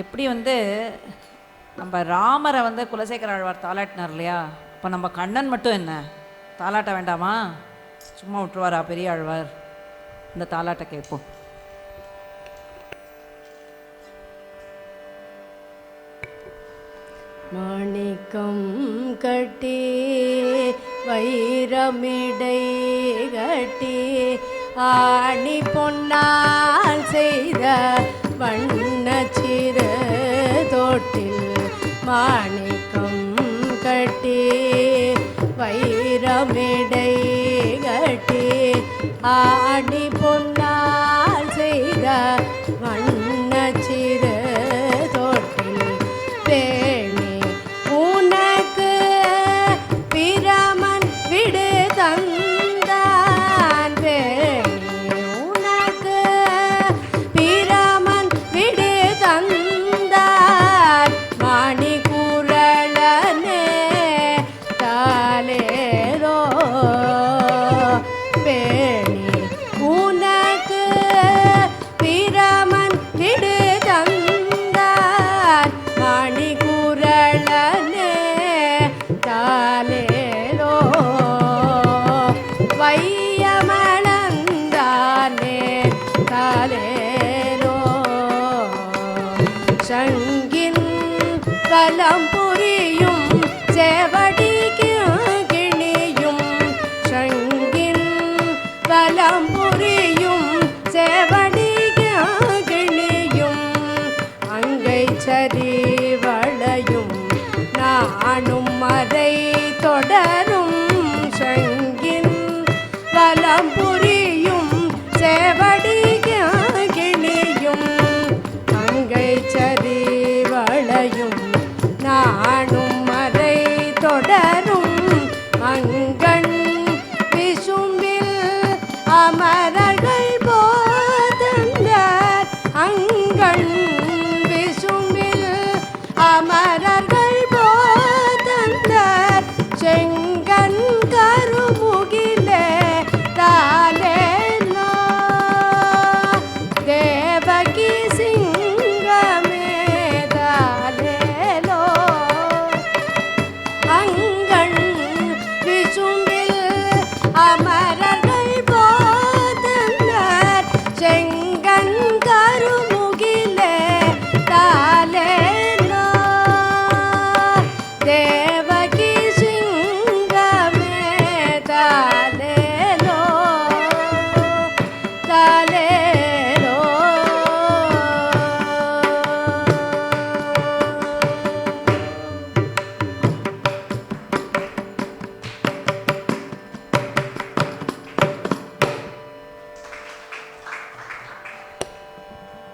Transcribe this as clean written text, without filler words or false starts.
எப்படி வந்து நம்ம ராமரை வந்து குலசேகர ஆழ்வார் தாலாட்டினார் இல்லையா, இப்போ நம்ம கண்ணன் மட்டும் என்ன தாலாட்ட வேண்டாமா? சும்மா விட்டுருவாரா பெரிய ஆழ்வார்? இந்த தாலாட்டை கேட்போம். மாணிக்கம் கட்டி வைரமிடை கட்டி ஆணி பொன்னால் செய்த வண்ணச்சிறு தோட்டில் மாணிக்கம் கட்டி வைரமிடை கட்டி ஆணி பொன்னால் செய்த வண்ணச்சிறு தோட்டில் பேணி உனக்கு பிரமன் விடு தந்தான். பேணி உனக்கு பிரமன் விடு தந்தான். மணி குரலனே தாலேரோ. பேணி உனக்கு பிரமன் விடு தந்தான். மணி குரலனே தாலேரோ. வையமளந்தானே தாலேரோ. சங்கின் பலம் புரியும் சேவடிக்கு கிணியும். சங்கின் பலம் புரியும் சேவடிக்கு கிணியும். அங்கை சரி வளையும் நானும் மறை தொடரும். சங்கின் பலம் புரியும் சேவடிக்கு கிணியும். அங்கை சரி வளையும் நானும் மறை தொடரும். அங்கண் விசும்பில் அமரர்கள் போதந்தார். அங்கண்